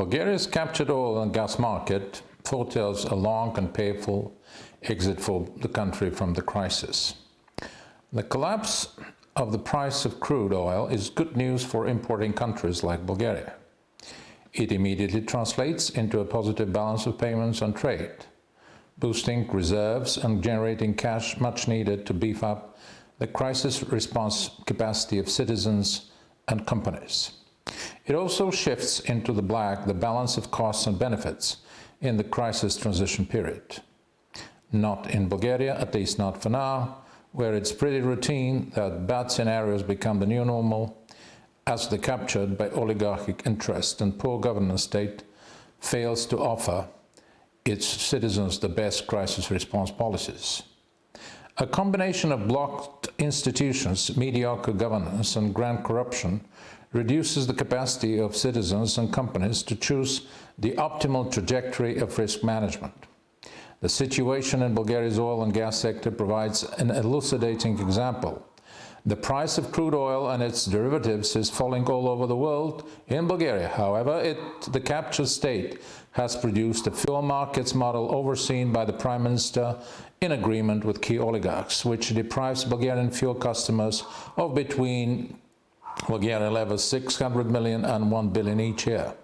Bulgaria's captured oil and gas market foretells a long and painful exit for the country from the crisis. The collapse of the price of crude oil is good news for importing countries like Bulgaria. It immediately translates into a positive balance of payments and trade, boosting reserves and generating cash much needed to beef up the crisis response capacity of citizens and companies. It also shifts into the black the balance of costs and benefits in the crisis transition period. Not in Bulgaria, at least not for now, where it's pretty routine that bad scenarios become the new normal as the captured by oligarchic interest and poor governance state fails to offer its citizens the best crisis response policies. A combination of blocked institutions, mediocre governance and grand corruption reduces the capacity of citizens and companies to choose the optimal trajectory of risk management. The situation in Bulgaria's oil and gas sector provides an elucidating example. The price of crude oil and its derivatives is falling all over the world. In Bulgaria, however, the captured state has produced a fuel markets model overseen by the Prime Minister in agreement with key oligarchs, which deprives Bulgarian fuel customers of between Bulgarian levels 600 million and 1 billion each year.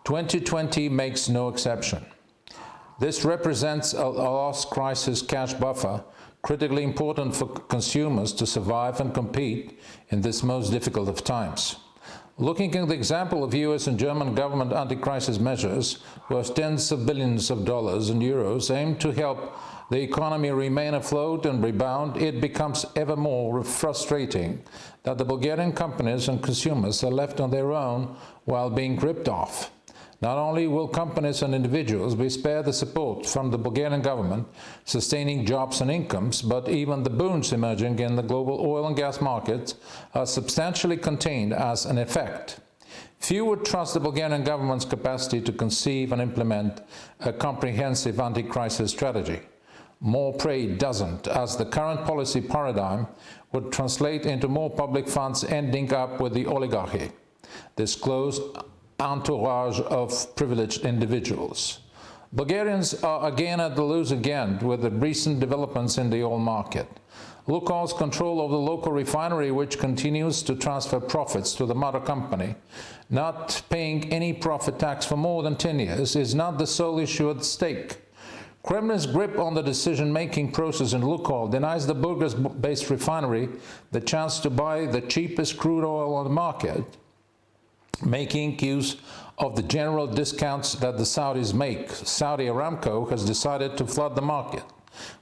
2020 makes no exception. This represents a lost crisis cash buffer, critically important for consumers to survive and compete in this most difficult of times. Looking at the example of US and German government anti-crisis measures, worth tens of billions of dollars and euros aimed to help the economy remain afloat and rebound, it becomes ever more frustrating that the Bulgarian companies and consumers are left on their own while being ripped off. Not only will companies and individuals be spared the support from the Bulgarian government, sustaining jobs and incomes, but even the boons emerging in the global oil and gas markets are substantially contained as an effect. Few would trust the Bulgarian government's capacity to conceive and implement a comprehensive anti-crisis strategy. More pray doesn't, as the current policy paradigm would translate into more public funds ending up with the oligarchy, this closed entourage of privileged individuals. Bulgarians are again at the losing end with the recent developments in the oil market. Lukoil's control of the local refinery, which continues to transfer profits to the mother company, not paying any profit tax for more than 10 years, is not the sole issue at stake. Kremlin's grip on the decision-making process in Lukoil denies the Burgas-based refinery the chance to buy the cheapest crude oil on the market, making use of the general discounts that the Saudis make. Saudi Aramco has decided to flood the market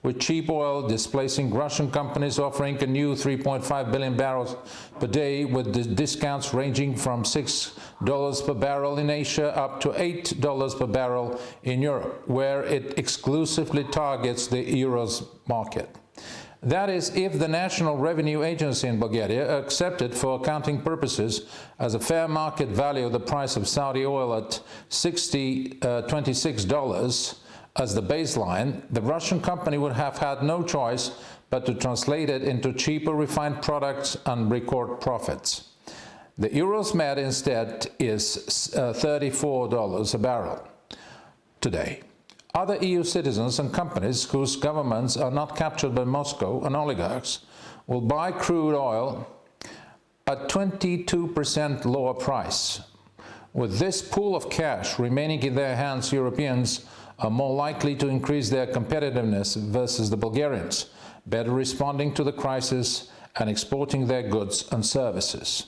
with cheap oil, displacing Russian companies offering a new 3.5 billion barrels per day, with the discounts ranging from $6 per barrel in Asia up to $8 per barrel in Europe, where it exclusively targets the Euros market. That is, if the National Revenue Agency in Bulgaria accepted for accounting purposes as a fair market value the price of Saudi oil at $26 as the baseline, the Russian company would have had no choice but to translate it into cheaper refined products and record profits. The Euros Med instead is $34 a barrel today. Other EU citizens and companies whose governments are not captured by Moscow and oligarchs will buy crude oil at 22% lower price. With this pool of cash remaining in their hands, Europeans are more likely to increase their competitiveness versus the Bulgarians, better responding to the crisis and exporting their goods and services.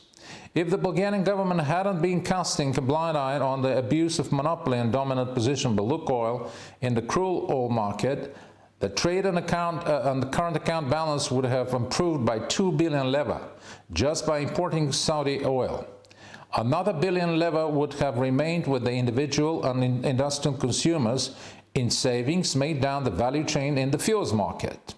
If the Bulgarian government hadn't been casting a blind eye on the abuse of monopoly and dominant position by Lukoil in the crude oil market, the trade and the current account balance would have improved by 2 billion leva just by importing Saudi oil. Another billion leva would have remained with the individual and industrial consumers in savings made down the value chain in the fuels market.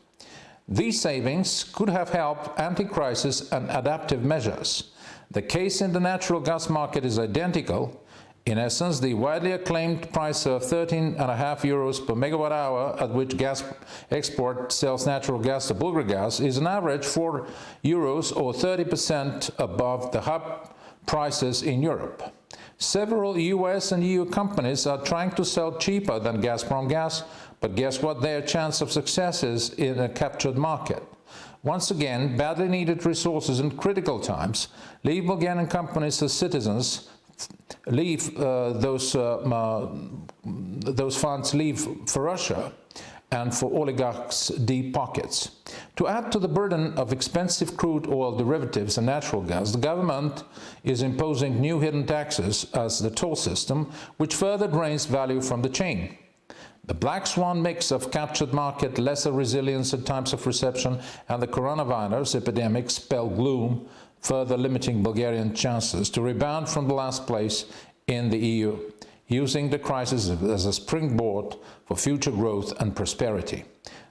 These savings could have helped anti-crisis and adaptive measures. The case in the natural gas market is identical. In essence, the widely acclaimed price of 13.5 euros per megawatt hour at which gas export sells natural gas to Bulgargas is an average 4 euros or 30% above the hub prices in Europe. Several US and EU companies are trying to sell cheaper than Gazprom gas, but guess what their chance of success is in a captured market? Once again, badly needed resources in critical times leave Bulgarian companies as citizens, those funds leave for Russia and for oligarchs' deep pockets. To add to the burden of expensive crude oil derivatives and natural gas, the government is imposing new hidden taxes as the toll system, which further drains value from the chain. The black swan mix of captured market, lesser resilience in times of recession, and the coronavirus epidemic spell gloom, further limiting Bulgarian chances to rebound from the last place in the EU, using the crisis as a springboard for future growth and prosperity.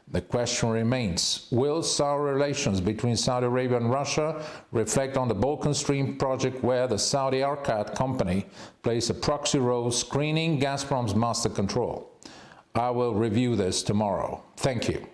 The question remains, will sour relations between Saudi Arabia and Russia reflect on the Balkan Stream project, where the Saudi Arkat company plays a proxy role screening Gazprom's master control? I will review this tomorrow. Thank you.